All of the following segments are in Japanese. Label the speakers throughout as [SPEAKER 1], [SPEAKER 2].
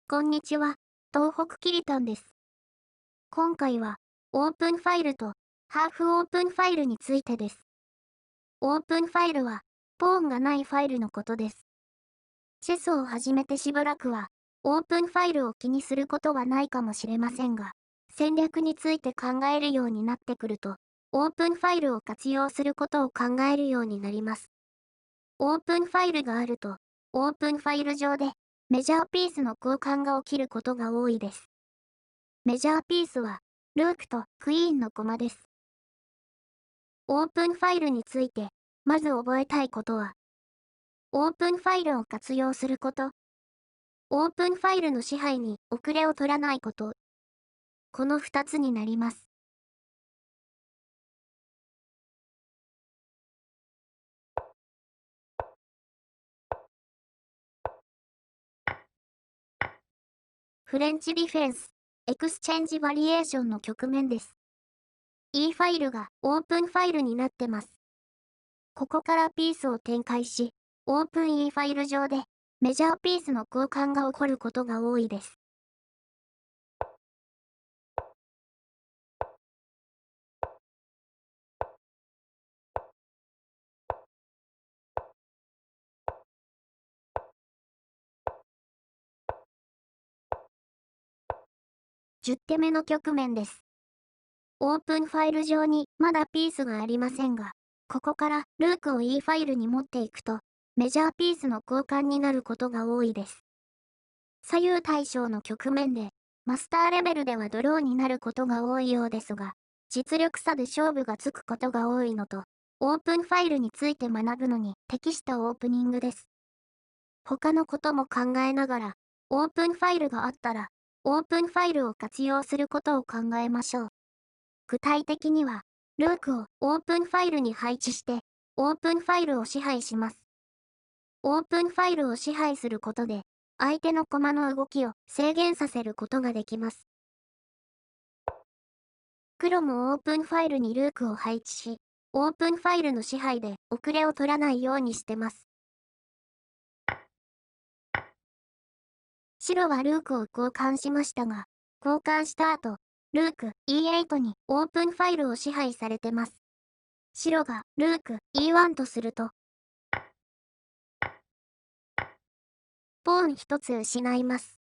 [SPEAKER 1] こんにちは、東北キリタンです。今回は、オープンファイルとハーフオープンファイルについてです。オープンファイルは、ポーンがないファイルのことです。チェスを始めてしばらくは、オープンファイルを気にすることはないかもしれませんが、戦略について考えるようになってくると、オープンファイルを活用することを考えるようになります。オープンファイルがあると、オープンファイル上で、メジャーピースの交換が起きることが多いです。メジャーピースは、ルークとクイーンの駒です。オープンファイルについて、まず覚えたいことは、オープンファイルを活用すること、オープンファイルの支配に遅れを取らないこと、この2つになります。フレンチディフェンス、エクスチェンジバリエーションの局面です。E ファイルがオープンファイルになってます。ここからピースを展開し、オープン E ファイル上でメジャーピースの交換が起こることが多いです。10手目の局面です。オープンファイル上にまだピースがありませんが、ここからルークを E ファイルに持っていくと、メジャーピースの交換になることが多いです。左右対称の局面で、マスターレベルではドローになることが多いようですが、実力差で勝負がつくことが多いのと、オープンファイルについて学ぶのに適したオープニングです。他のことも考えながら、オープンファイルがあったら、オープンファイルを活用することを考えましょう。具体的には、ルークをオープンファイルに配置して、オープンファイルを支配します。オープンファイルを支配することで、相手の駒の動きを制限させることができます。黒もオープンファイルにルークを配置し、オープンファイルの支配で遅れを取らないようにしてます。白はルークを交換しましたが、交換した後、ルーク E8 にオープンファイルを支配されてます。白がルーク E1 とすると、ポーン1つ失います。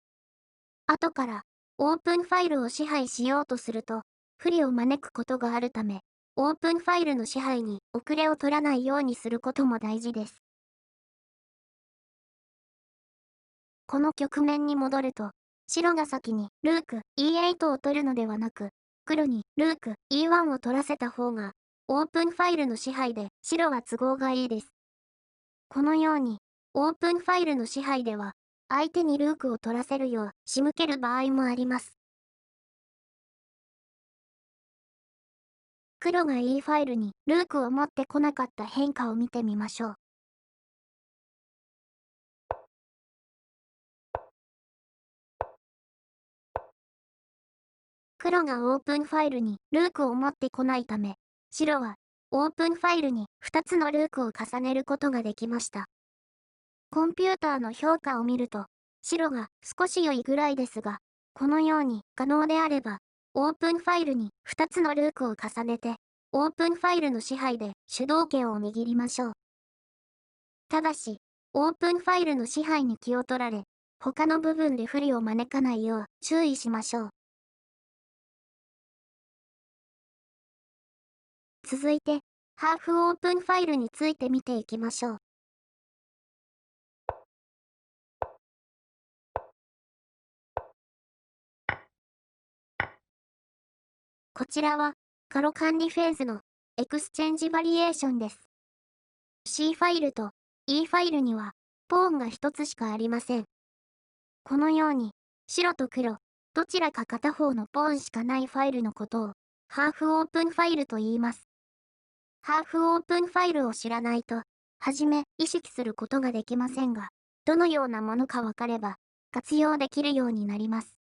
[SPEAKER 1] 後からオープンファイルを支配しようとすると、不利を招くことがあるため、オープンファイルの支配に遅れを取らないようにすることも大事です。この局面に戻ると、白が先にルーク E8 を取るのではなく、黒にルーク E1 を取らせた方が、オープンファイルの支配で白は都合がいいです。このように、オープンファイルの支配では、相手にルークを取らせるよう仕向ける場合もあります。黒が E ファイルにルークを持ってこなかった変化を見てみましょう。黒がオープンファイルにルークを持ってこないため、白はオープンファイルに2つのルークを重ねることができました。コンピューターの評価を見ると、白が少し良いぐらいですが、このように可能であれば、オープンファイルに2つのルークを重ねて、オープンファイルの支配で主導権を握りましょう。ただし、オープンファイルの支配に気を取られ、他の部分で不利を招かないよう注意しましょう。続いて、ハーフオープンファイルについて見ていきましょう。こちらは、カロ管理フェーズのエクスチェンジバリエーションです。C ファイルと E ファイルには、ポーンが1つしかありません。このように、白と黒、どちらか片方のポーンしかないファイルのことを、ハーフオープンファイルと言います。ハーフオープンファイルを知らないと、はじめ意識することができませんが、どのようなものかわかれば、活用できるようになります。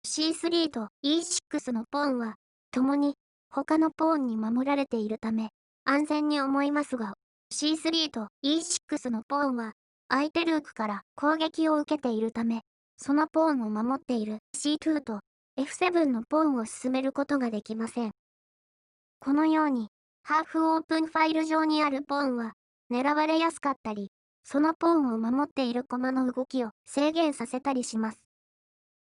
[SPEAKER 1] C3 と E6 のポーンは、共に他のポーンに守られているため、安全に思いますが、C3 と E6 のポーンは、相手ルークから攻撃を受けているため、そのポーンを守っている C2 と F7 のポーンを進めることができません。このように、ハーフオープンファイル上にあるポーンは、狙われやすかったり、そのポーンを守っている駒の動きを制限させたりします。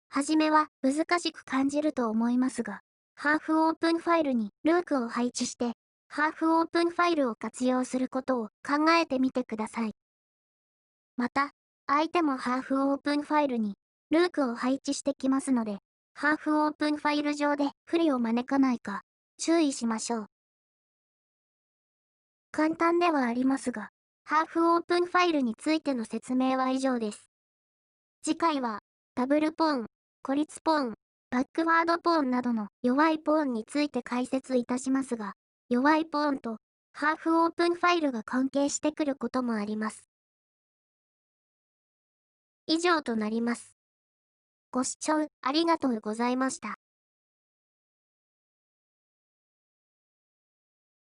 [SPEAKER 1] はじめは難しく感じると思いますが、ハーフオープンファイルにルークを配置して、ハーフオープンファイルを活用することを考えてみてください。また、相手もハーフオープンファイルにルークを配置してきますので、ハーフオープンファイル上で不利を招かないか注意しましょう。簡単ではありますが、ハーフオープンファイルについての説明は以上です。次回は、ダブルポーン、孤立ポーン、バックワードポーンなどの弱いポーンについて解説いたしますが、弱いポーンとハーフオープンファイルが関係してくることもあります。以上となります。ご視聴ありがとうございました。